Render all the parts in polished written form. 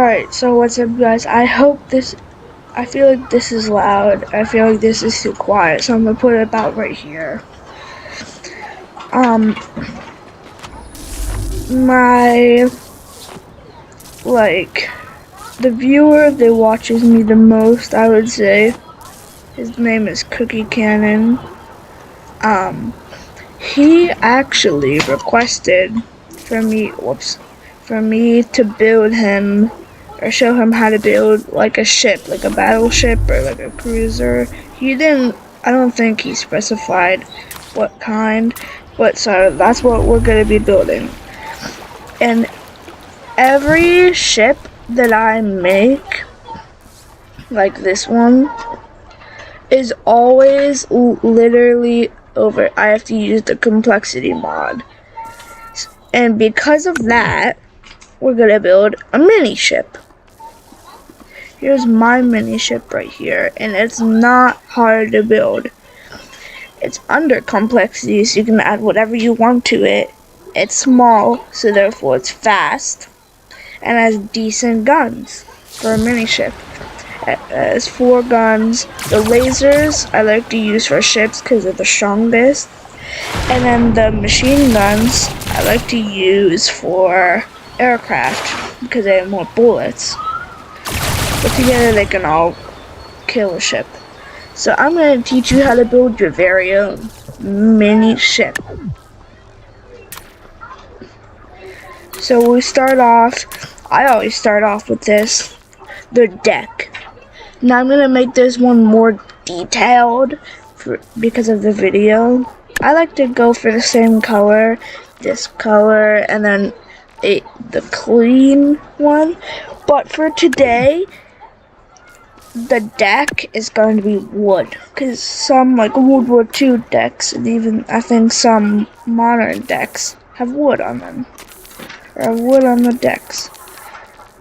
Alright, so what's up guys? I feel like this is loud. I feel like this is too quiet, so I'm gonna put it about right here. My, the viewer that watches me the most, I would say, his name is Cookie Cannon. He actually requested for me to build him or show him how to build like a ship, like a battleship or like a cruiser. I don't think he specified what kind, but so that's what we're gonna be building. And every ship that I make, like this one, is always literally over. I have to use the complexity mod. And because of that, we're gonna build a mini ship. Here's my mini ship right here, and it's not hard to build. It's under complexity, so you can add whatever you want to it. It's small, so therefore it's fast, and has decent guns for a mini ship. It has 4 guns. The lasers I like to use for ships because they're the strongest. And then the machine guns I like to use for aircraft because they have more bullets. But together they can all kill a ship. So I'm going to teach you how to build your very own mini ship. So I always start off with this, the deck. Now I'm going to make this one more detailed because of the video. I like to go for the same color, this color, and then the clean one. But for today, the deck is going to be wood. Because some like World War II decks, and even I think some modern decks, have wood on them. Or have wood on the decks.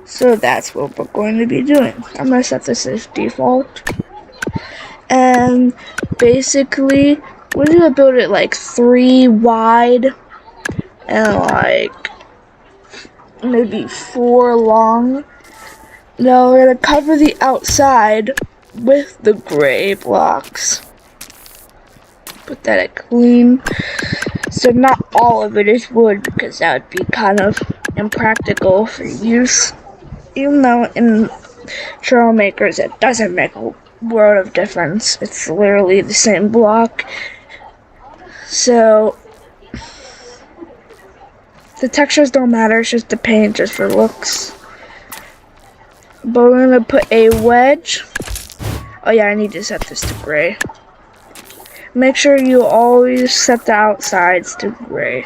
So that's what we're going to be doing. I'm going to set this as default. And basically, we're going to build it like 3 wide and like maybe 4 long. Now we're going to cover the outside with the gray blocks. Put that at clean. So not all of it is wood because that would be kind of impractical for use. Even though in Trailmakers it doesn't make a world of difference. It's literally the same block. So the textures don't matter, it's just the paint, just for looks. But we're gonna put a wedge. Oh yeah, I need to set this to gray. Make sure you always set the outsides to gray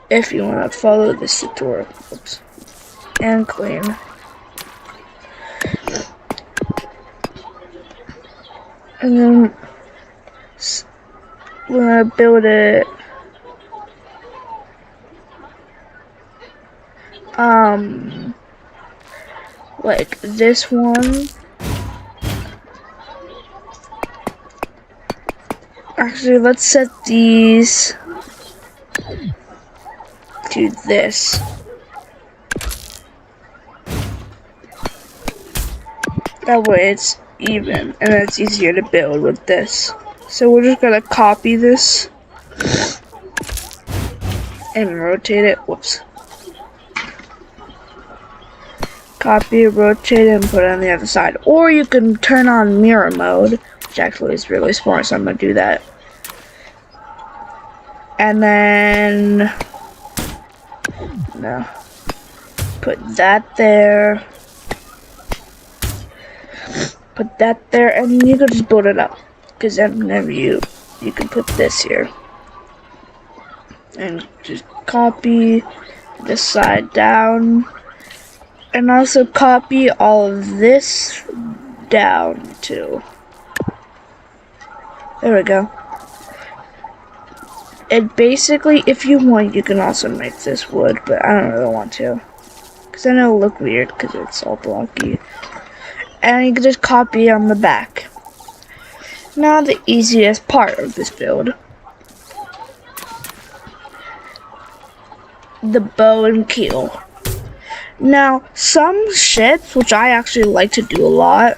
if you want to follow this tutorial. Oops. And clean. And then we're gonna build it like this one. Actually, let's set these to this. That way it's even, and it's easier to build with this. So we're just gonna copy this and rotate it. Whoops. Copy, rotate it, and put it on the other side. Or you can turn on mirror mode, which actually is really smart, so I'm gonna do that. And then put that there. Put that there, and you can just build it up. Because then whenever you can put this here. And just copy this side down. And also copy all of this down too. There we go. And basically, if you want, you can also make this wood, but I don't really want to. Because I know it'll look weird because it's all blocky. And you can just copy on the back. Now the easiest part of this build. The bow and keel. Now, some ships, which I actually like to do a lot.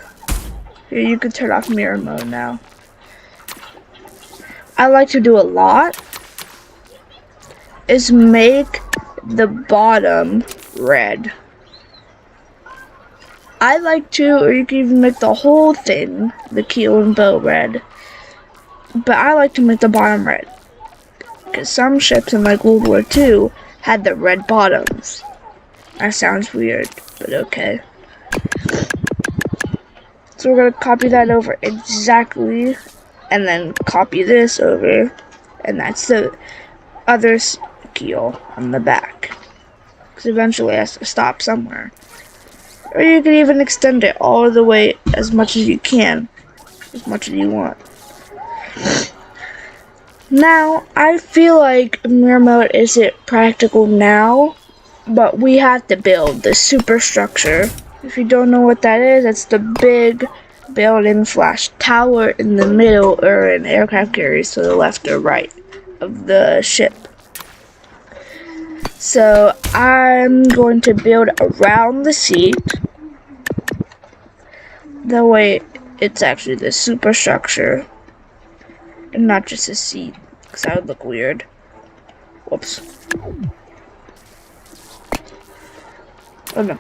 Here, you can turn off mirror mode now. I like to do a lot is make the bottom red. I like to, or you can even make the whole thing, the keel and bow red. But I like to make the bottom red. Because some ships in like World War II had the red bottoms. That sounds weird, but okay. So we're gonna copy that over exactly, and then copy this over, and that's the other keel on the back. Because eventually it has to stop somewhere. Or you can even extend it all the way as much as you can, as much as you want. Now, I feel like mirror mode isn't practical now, but we have to build the superstructure. If you don't know what that is, it's the big building / tower in the middle, or an aircraft carriers to the left or right of the ship. So I'm going to build around the seat. That way it's actually the superstructure and not just a seat, because that would look weird. Whoops. Oh no.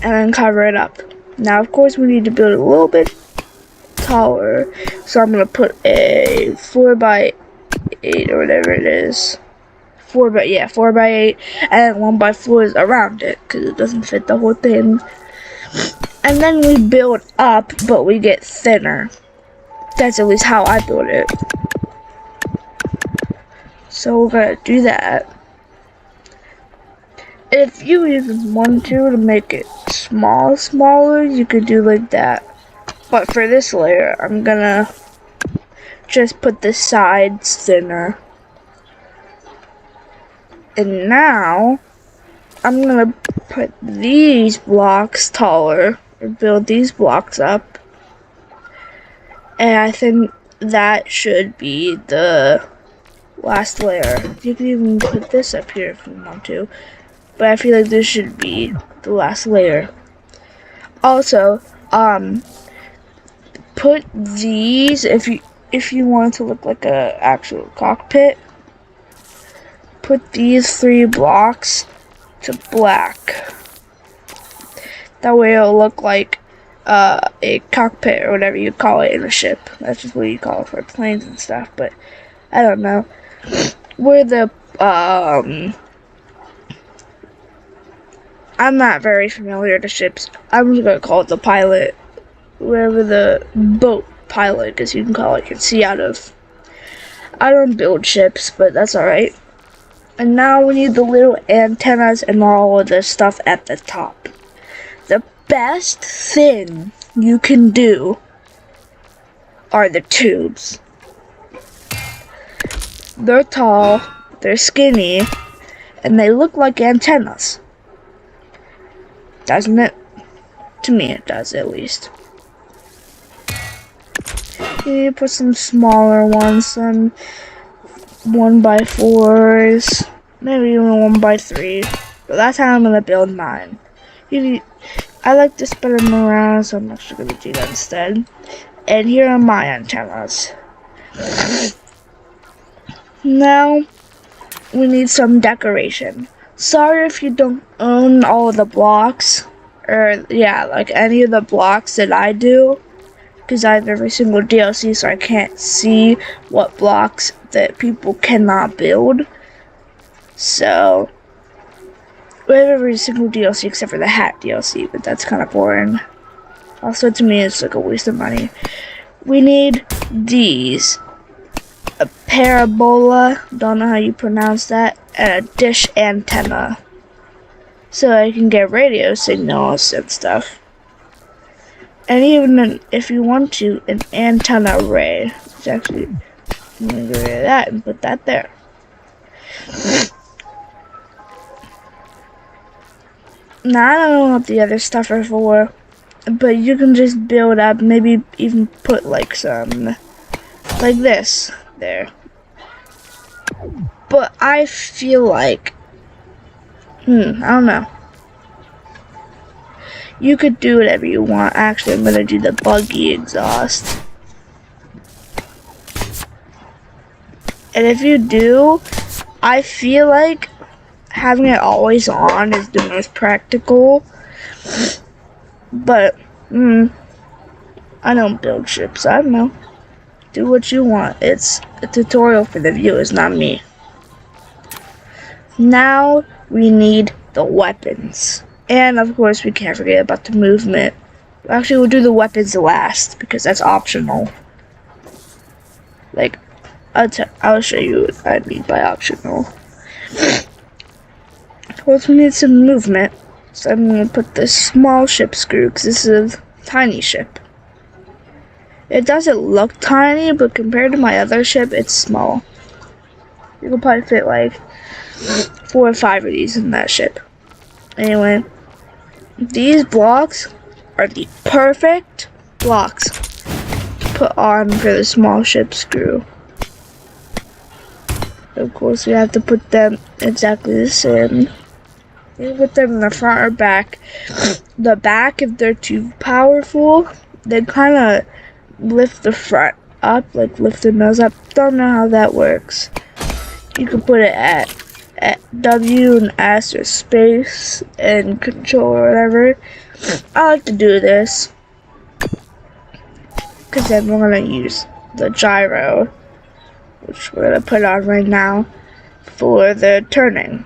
And then cover it up. Now of course we need to build a little bit taller, so I'm gonna put a 4x8 or whatever it is. 4x8, and 1x4 is around it because it doesn't fit the whole thing. And then we build up, but we get thinner. That's at least how I build it. So we're gonna do that. If you even want to make it smaller, you could do like that. But for this layer, I'm gonna just put the sides thinner. And now, I'm gonna put these blocks taller, or build these blocks up. And I think that should be the last layer. You can even put this up here if you want to. But I feel like this should be the last layer. Also, put these, if you want it to look like a actual cockpit, put these 3 blocks to black. That way it'll look like a cockpit or whatever you call it in a ship. That's just what you call it for planes and stuff, but I don't know. Where the I'm not very familiar with ships. I'm just gonna call it the pilot. Wherever the boat pilot, because you can call it, can see out of. I don't build ships, but that's alright. And now we need the little antennas and all of the stuff at the top. The best thing you can do are the tubes. They're tall, they're skinny, and they look like antennas. Doesn't it? To me it does, at least. You need to put some smaller ones, some 1x4s, maybe even 1x3. But that's how I'm gonna build mine. I like to spread them around, so I'm actually gonna do that instead. And here are my antennas. Now we need some decoration. Sorry if you don't own all of the blocks, or yeah, like any of the blocks that I do, because I have every single DLC, so I can't see what blocks that people cannot build. So we have every single DLC except for the hat DLC, but that's kind of boring. Also, to me, it's like a waste of money. We need these. A parabola, don't know how you pronounce that, and a dish antenna. So I can get radio signals and stuff. And even if you want to, an antenna array. Which actually, I'm going to get rid of that and put that there. Now, I don't know what the other stuff are for, but you can just build up, maybe even put like some, like this, there. But I feel like I don't know. You could do whatever you want. Actually, I'm gonna do the buggy exhaust. And if you do, I feel like having it always on is the most practical. But, I don't build ships. I don't know. Do what you want. It's a tutorial for the viewers, not me. Now, we need the weapons. And, of course, we can't forget about the movement. Actually, we'll do the weapons last, because that's optional. Like, I'll show you what I mean by optional. First, we need some movement. So I'm going to put this small ship screw, because this is a tiny ship. It doesn't look tiny, but compared to my other ship, it's small. You can probably fit like 4 or 5 of these in that ship. Anyway, these blocks are the perfect blocks to put on for the small ship screw. Of course, we have to put them exactly the same. You put them in the front or back. The back, if they're too powerful, they kind of lift the front up, like lift the nose up. Don't know how that works. You can put it at W and S or space and control or whatever. I like to do this because then we're gonna use the gyro, which we're gonna put on right now for the turning.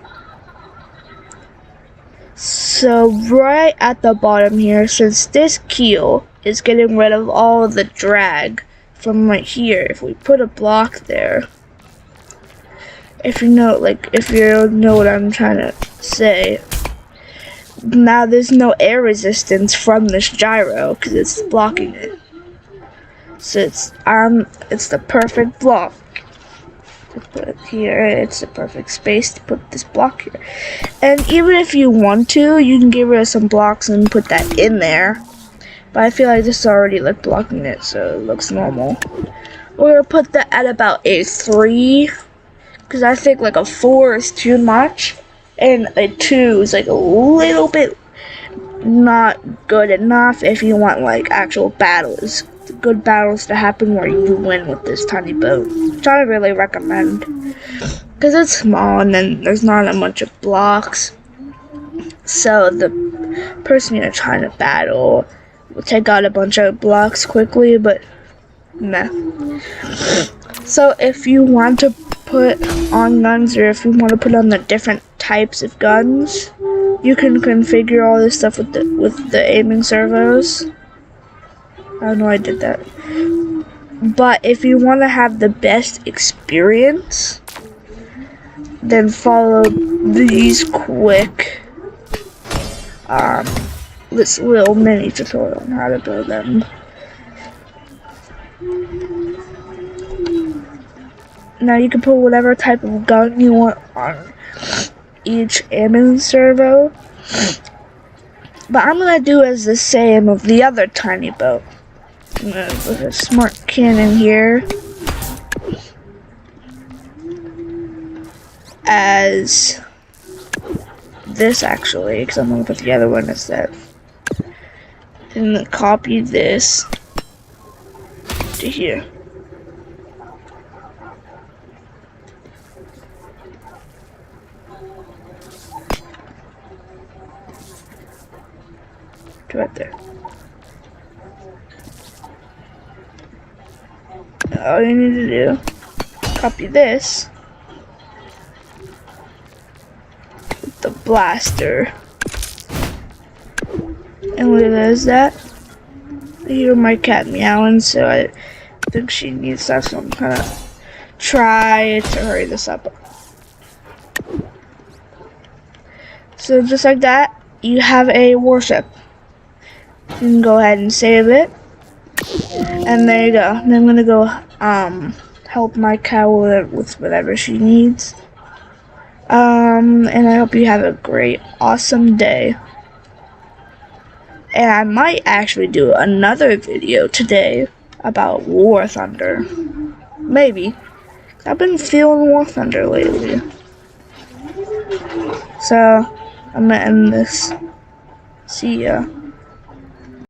So right at the bottom here, since this keel is getting rid of all of the drag from right here, if we put a block there, if you know what I'm trying to say, now there's no air resistance from this gyro because it's blocking it. So it's the perfect block to put it here. It's the perfect space to put this block here. And even if you want to, you can get rid of some blocks and put that in there. But I feel like this is already like blocking it, so it looks normal. We're gonna put that at about a 3, because I think like a 4 is too much, and a 2 is like a little bit not good enough if you want like actual battles. Good battles to happen where you win with this tiny boat, which I really recommend, because it's small and then there's not a bunch of blocks, so the person you're trying to battle will take out a bunch of blocks quickly, but meh. So if you want to put on guns, or if you want to put on the different types of guns, you can configure all this stuff with the aiming servos. I know I did that. But if you want to have the best experience, then follow these quick this little mini tutorial on how to build them. Now you can put whatever type of gun you want on each aiming servo, but I'm gonna do as the same of the other tiny boat. I'm gonna put a smart cannon here as this, actually, because I'm gonna put the other one instead. And then copy this to here. To right there. All you need to do, copy this with the blaster. And what is that? I hear my cat meowing, so I think she needs to have some kind of try to hurry this up. So just like that, you have a warship. You can go ahead and save it. And there you go. And I'm gonna go help my cow with whatever she needs. And I hope you have a great, awesome day. And I might actually do another video today about War Thunder. Maybe. I've been feeling War Thunder lately. So, I'm gonna end this. See ya.